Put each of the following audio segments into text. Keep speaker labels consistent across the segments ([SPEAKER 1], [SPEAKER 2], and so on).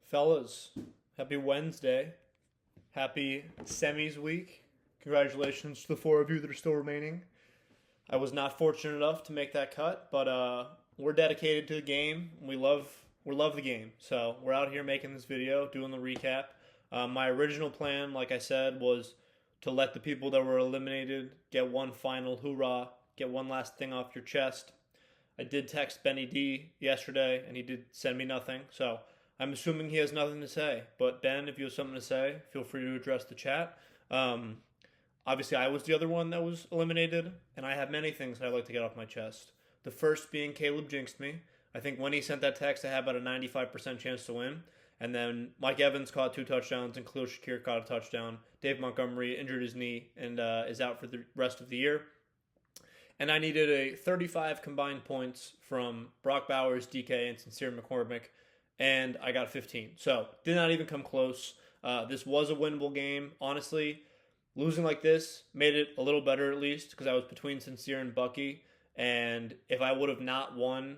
[SPEAKER 1] Fellas, happy Wednesday. Happy semis week. Congratulations to the four of you that are still remaining. I was not fortunate enough to make that cut, but we're dedicated to the game. We love the game. So we're out here making this video, doing the recap. My original plan, like I said, was to let the people that were eliminated get one final hoorah, get one last thing off your chest. I did text Benny D yesterday, and he did send me nothing. So I'm assuming he has nothing to say. But Ben, if you have something to say, feel free to address the chat. Um, Obviously, I was the other one that was eliminated, and I have many things I'd like to get off my chest. The first being Caleb jinxed me. I think when he sent that text, I had about a 95% chance to win. And then Mike Evans caught 2 touchdowns, and Khalil Shakir caught a touchdown. Dave Montgomery injured his knee and is out for the rest of the year. And I needed a 35 combined points from Brock Bowers, DK, and Sincere McCormick, and I got 15. So did not even come close. This was a winnable game. Honestly, losing like this made it a little better at least because I was between Sincere and Bucky. And if I would have not won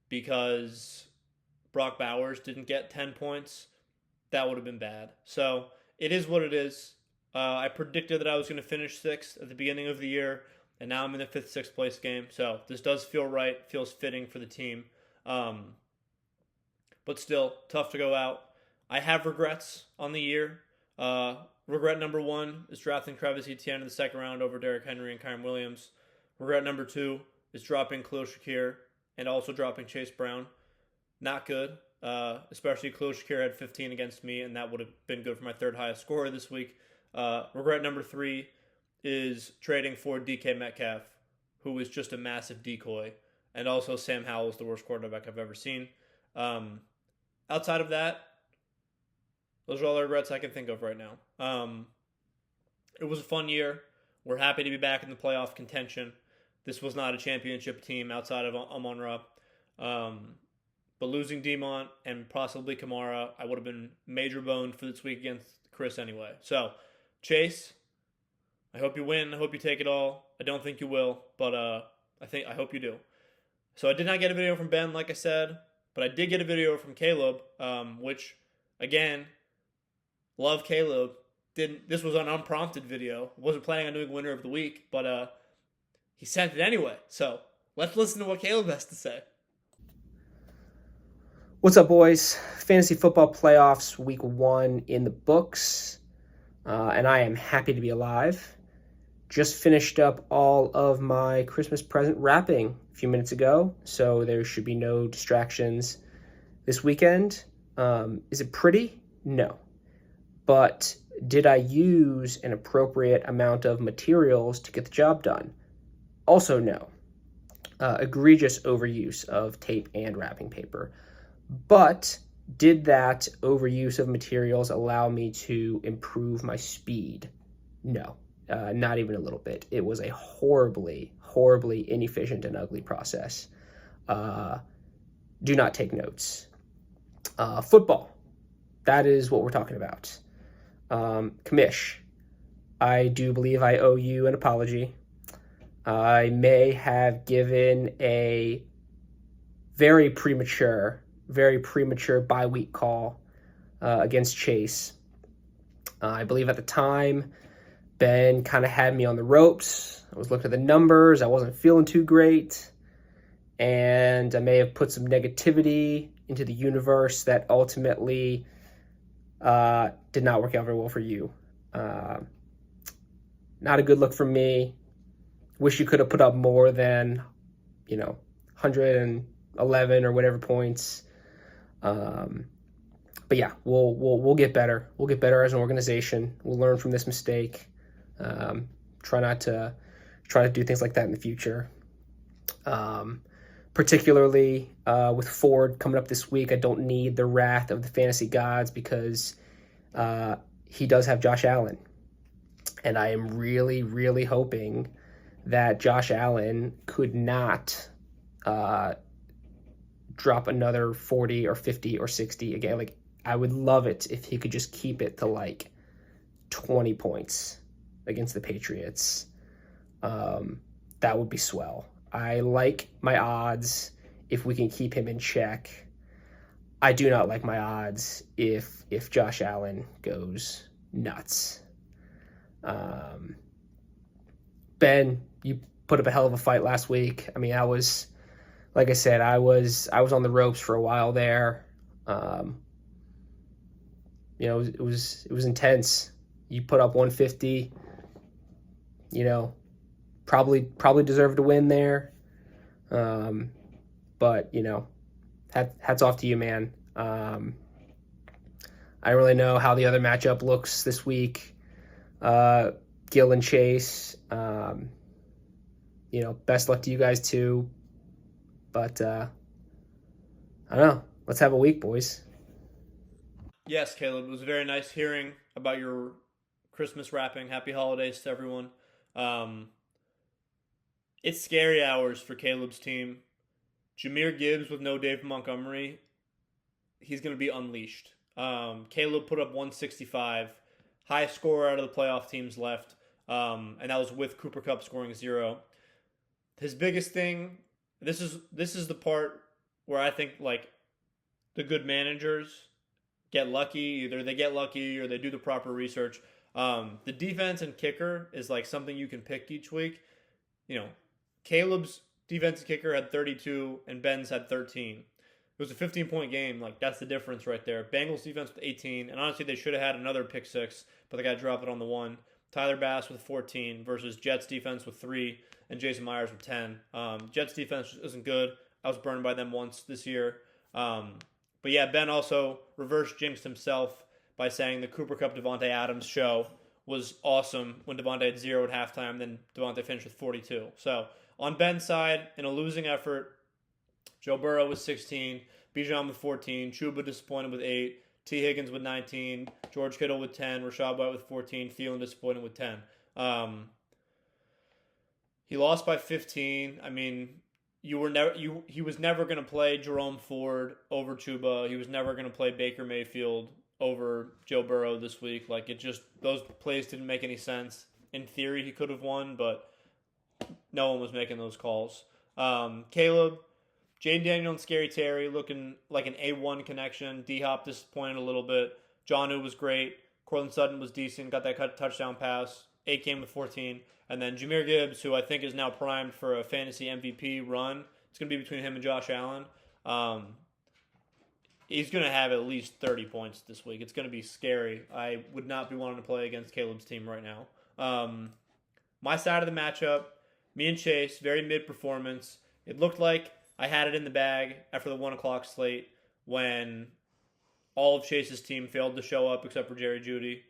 [SPEAKER 1] because Brock Bowers didn't get 10 points, that would have been bad. So it is what it is. I predicted that I was going to finish sixth at the beginning of the year, and now I'm in the fifth, sixth place game. So this does feel right, feels fitting for the team. But still, tough to go out. I have regrets on the year. Regret number one is drafting Travis Etienne in the second round over Derrick Henry and Kyren Williams. Regret number two is dropping Khalil Shakir and also dropping Chase Brown. Not good, especially Khalil Shakir had 15 against me, and that would have been good for my third highest scorer this week. Regret number three is trading for DK Metcalf, who is just a massive decoy, and also Sam Howell is the worst quarterback I've ever seen. Outside of that, those are all the regrets I can think of right now. It was a fun year. We're happy to be back in the playoff contention. This was not a championship team outside of Amon-Ra. But losing Demont and possibly Kamara, I would have been major boned for this week against Chris anyway. So, Chase, I hope you win. I hope you take it all. I don't think you will, but I hope you do. So I did not get a video from Ben, like I said, but I did get a video from Caleb, which, again, love Caleb. This was an unprompted video. Wasn't planning on doing winner of the week, but he sent it anyway. So let's listen to what Caleb has to say.
[SPEAKER 2] What's up, boys? Fantasy football playoffs week 1 in the books, and I am happy to be alive. Just finished up all of my Christmas present wrapping a few minutes ago, so there should be no distractions this weekend. Is it pretty? No. But did I use an appropriate amount of materials to get the job done? Also no. Egregious overuse of tape and wrapping paper. But did that overuse of materials allow me to improve my speed? No. Not even a little bit. It was a horribly inefficient and ugly process. Do not take notes. Football. That is what we're talking about. Kamish, I do believe I owe you an apology. I may have given a very premature bye-week call against Chase. I believe at the time, Ben kind of had me on the ropes. I was looking at the numbers. I wasn't feeling too great. And I may have put some negativity into the universe that ultimately did not work out very well for you. Not a good look for me. Wish you could have put up more than, 111 or whatever points. But yeah, we'll get better. We'll get better as an organization. We'll learn from this mistake. Try to do things like that in the future. Particularly with Ford coming up this week, I don't need the wrath of the fantasy gods because he does have Josh Allen. And I am really hoping that Josh Allen could not drop another 40 or 50 or 60 again. Like, I would love it if he could just keep it to 20 points against the Patriots. That would be swell. I like my odds if we can keep him in check. I do not like my odds if Josh Allen goes nuts. Ben, you put up a hell of a fight last week. I mean, like I said, I was on the ropes for a while there. It was intense. You put up 150. Probably deserved to win there. But hats off to you, man. I don't really know how the other matchup looks this week. Gill and Chase. Best luck to you guys too. But I don't know. Let's have a week, boys.
[SPEAKER 1] Yes, Caleb, it was very nice hearing about your Christmas wrapping. Happy holidays to everyone. It's scary hours for Caleb's team. Jahmyr Gibbs with no Dave Montgomery, he's going to be unleashed. Caleb put up 165, highest score out of the playoff teams left, and that was with Cooper Kupp scoring 0. His biggest thing, this is the part where I think like the good managers get lucky. Either they get lucky or they do the proper research. The defense and kicker is like something you can pick each week. Caleb's defensive kicker had 32 and Ben's had 13. It was a 15-point game. Like, that's the difference right there. Bengals defense with 18, and honestly, they should have had another pick 6, but they got to drop it on the 1. Tyler Bass with 14 versus Jets defense with 3 and Jason Myers with 10. Jets defense isn't good. I was burned by them once this year. But yeah, Ben also reverse jinxed himself by saying the Cooper Kupp Devontae Adams show was awesome when Devontae had 0 at halftime, then Devontae finished with 42. So on Ben's side, in a losing effort, Joe Burrow with 16, Bijan with 14, Chuba disappointed with 8, T. Higgins with 19, George Kittle with 10, Rashad White with 14, Thielen disappointed with 10. He lost by 15. I mean, he was never going to play Jerome Ford over Chuba. He was never going to play Baker Mayfield over Joe Burrow this week. Like, those plays didn't make any sense. In theory, he could have won, but no one was making those calls. Caleb, Jane Daniel and Scary Terry looking like an A1 connection. D-Hop disappointed a little bit. Jonnu was great. Cortland Sutton was decent. Got that touchdown pass. 8 came with 14. And then Jahmyr Gibbs, who I think is now primed for a fantasy MVP run. It's going to be between him and Josh Allen. He's going to have at least 30 points this week. It's going to be scary. I would not be wanting to play against Caleb's team right now. My side of the matchup, me and Chase, very mid-performance. It looked like I had it in the bag after the 1 o'clock slate when all of Chase's team failed to show up except for Jerry Jeudy.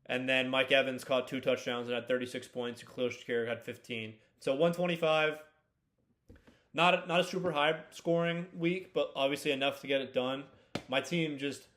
[SPEAKER 1] And then Mike Evans caught 2 touchdowns and had 36 points. And Khalil Shakir had 15. So 125, not a super high scoring week, but obviously enough to get it done. My team just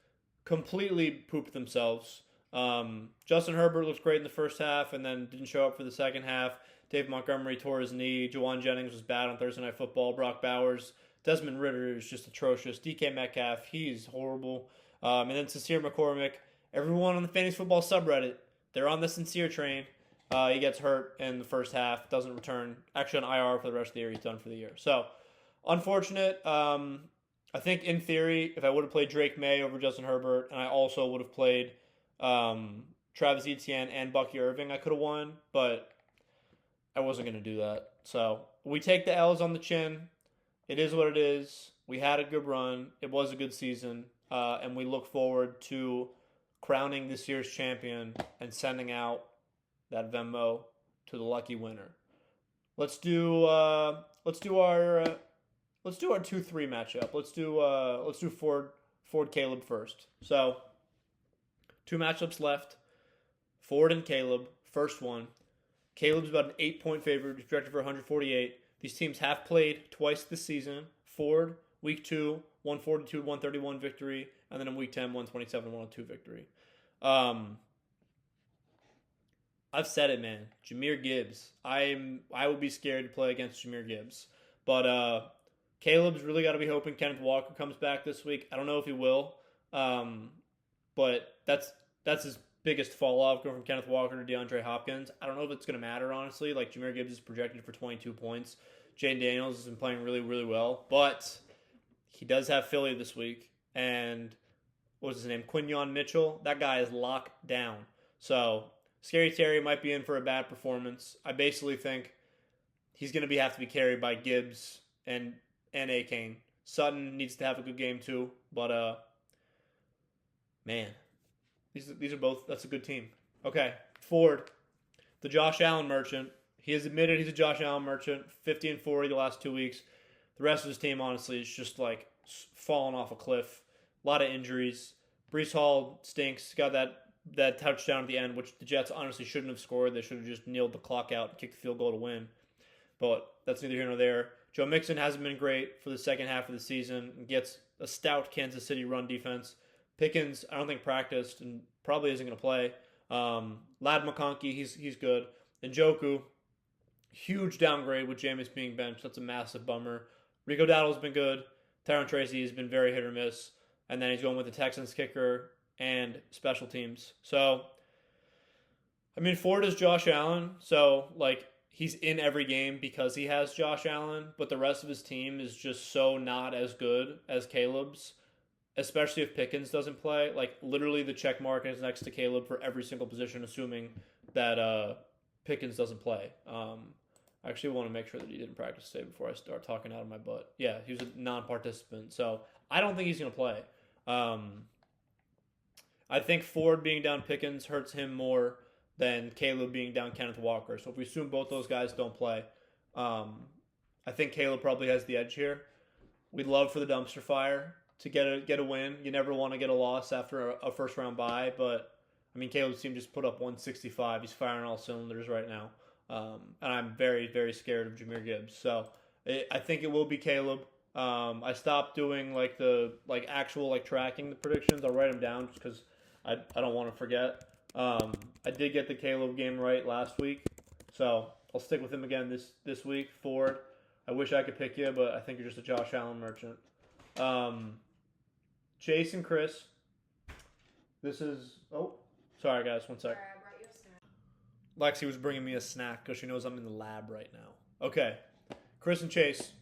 [SPEAKER 1] completely pooped themselves. Justin Herbert looked great in the first half and then didn't show up for the second half. Dave Montgomery tore his knee. Juwan Jennings was bad on Thursday Night Football. Brock Bowers. Desmond Ridder is just atrocious. DK Metcalf, he's horrible. And then Sincere McCormick. Everyone on the fantasy football subreddit, they're on the Sincere train. He gets hurt in the first half, doesn't return. Actually on IR for the rest of the year. He's done for the year. So, unfortunate. I think in theory, if I would have played Drake May over Justin Herbert, and I also would have played Travis Etienne and Bucky Irving, I could have won, but I wasn't going to do that. So, we take the L's on the chin. It is what it is. We had a good run. It was a good season. And we look forward to crowning this year's champion and sending out that Venmo to the lucky winner. Let's do our 2-3 matchup. Let's do Ford Caleb first. So 2 matchups left. Ford and Caleb, first one. Caleb's about an 8-point favorite, projected for 148. These teams have played twice this season. Ford, week 2, 142-131 victory, and then in week 10, 127-102 victory. I've said it, man. Jahmyr Gibbs. I would be scared to play against Jahmyr Gibbs. But Caleb's really got to be hoping Kenneth Walker comes back this week. I don't know if he will. But that's his biggest fall off, going from Kenneth Walker to DeAndre Hopkins. I don't know if it's going to matter, honestly. Like, Jahmyr Gibbs is projected for 22 points. Jane Daniels has been playing really, really well. But he does have Philly this week. and what was his name? Quinyon Mitchell. That guy is locked down. So Scary Terry might be in for a bad performance. I basically think he's going to have to be carried by Gibbs and A-Kane. Sutton needs to have a good game too, but man, these are both. That's a good team. Okay, Ford, the Josh Allen merchant. He has admitted he's a Josh Allen merchant. 50 and 40 the last 2 weeks. The rest of his team, honestly, is just like falling off a cliff. A lot of injuries. Brees Hall stinks. Got that touchdown at the end, which the Jets honestly shouldn't have scored. They should have just kneeled the clock out and kicked the field goal to win. But that's neither here nor there. Joe Mixon hasn't been great for the second half of the season and gets a stout Kansas City run defense. Pickens, I don't think practiced and probably isn't going to play. Lad McConkey, he's good. Njoku, huge downgrade with Jameis being benched. That's a massive bummer. Rico Dowdle's been good. Tyron Tracy has been very hit or miss. And then he's going with the Texans kicker and special teams. So, I mean, Ford is Josh Allen. So, like, he's in every game because he has Josh Allen. But the rest of his team is just so not as good as Caleb's. Especially if Pickens doesn't play. Like, literally the check mark is next to Caleb for every single position, assuming that Pickens doesn't play. I actually want to make sure that he didn't practice today before I start talking out of my butt. Yeah, he was a non-participant. So, I don't think he's going to play. I think Ford being down Pickens hurts him more than Caleb being down Kenneth Walker. So, if we assume both those guys don't play, I think Caleb probably has the edge here. We'd love for the dumpster fire to get a win. You never want to get a loss after a first round bye, but I mean Caleb's team just put up 165. He's firing all cylinders right now, and I'm very very scared of Jahmyr Gibbs. So I think it will be Caleb. I stopped doing the actual tracking the predictions. I'll write them down just because I don't want to forget. I did get the Caleb game right last week, so I'll stick with him again this week. Ford, I wish I could pick you, but I think you're just a Josh Allen merchant. Chase and Chris. This is... Oh, sorry guys, one sec.
[SPEAKER 3] Sorry, I brought you a snack.
[SPEAKER 1] Lexi was bringing me a snack because she knows I'm in the lab right now. Okay, Chris and Chase.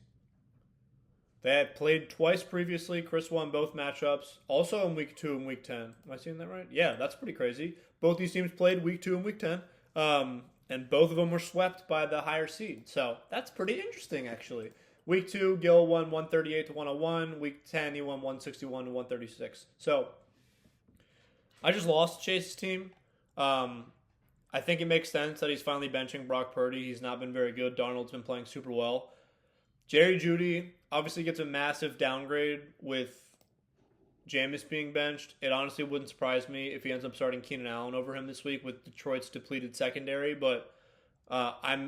[SPEAKER 1] They had played twice previously. Chris won both matchups. Also in week 2 and week 10. Am I seeing that right? Yeah, that's pretty crazy. Both these teams played week 2 and week 10. And both of them were swept by the higher seed. So that's pretty interesting, actually. Week 2, Gil won 138 to 101. Week 10, he won 161 to 136. So, I just lost Chase's team. I think it makes sense that he's finally benching Brock Purdy. He's not been very good. Darnold's been playing super well. Jerry Jeudy obviously gets a massive downgrade with Jameis being benched. It honestly wouldn't surprise me if he ends up starting Keenan Allen over him this week with Detroit's depleted secondary, but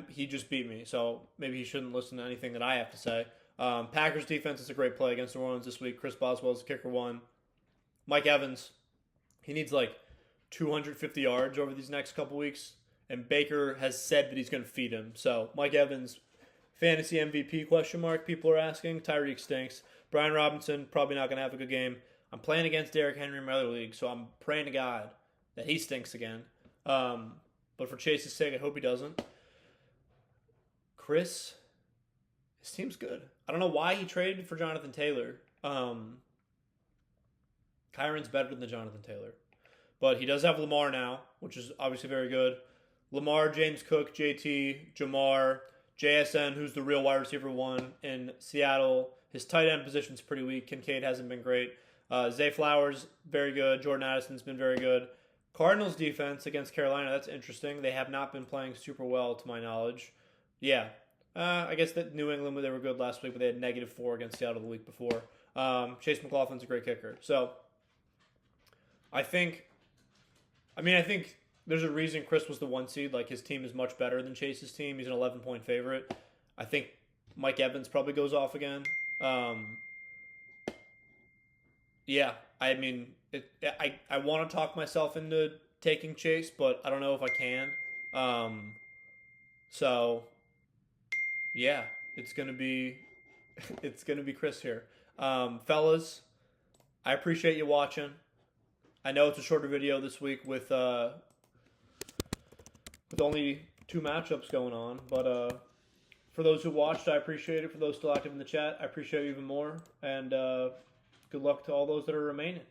[SPEAKER 1] he just beat me, so maybe he shouldn't listen to anything that I have to say. Packers defense is a great play against New Orleans this week. Chris Boswell's kicker one. Mike Evans, he needs 250 yards over these next couple weeks, and Baker has said that he's going to feed him. So Mike Evans, fantasy MVP question mark? People are asking. Tyreek stinks. Brian Robinson probably not going to have a good game. I'm playing against Derrick Henry in my other league, so I'm praying to God that he stinks again. But for Chase's sake, I hope he doesn't. Chris, his team's good. I don't know why he traded for Jonathan Taylor. Kyron's better than Jonathan Taylor. But he does have Lamar now, which is obviously very good. Lamar, James Cook, JT, Jamar, JSN, who's the real wide receiver one in Seattle. His tight end position's pretty weak. Kincaid hasn't been great. Zay Flowers, very good. Jordan Addison's been very good. Cardinals defense against Carolina, that's interesting. They have not been playing super well to my knowledge. Yeah. I guess that New England, they were good last week, but they had -4 against Seattle the week before. Chase McLaughlin's a great kicker. So, I think there's a reason Chris was the 1 seed. His team is much better than Chase's team. He's an 11-point favorite. I think Mike Evans probably goes off again. Yeah, I mean, I want to talk myself into taking Chase, but I don't know if I can. So, yeah, it's gonna be Chris here. Fellas, I appreciate you watching. I know it's a shorter video this week with only 2 matchups going on, but for those who watched, I appreciate it. For those still active in the chat, I appreciate you even more. And good luck to all those that are remaining.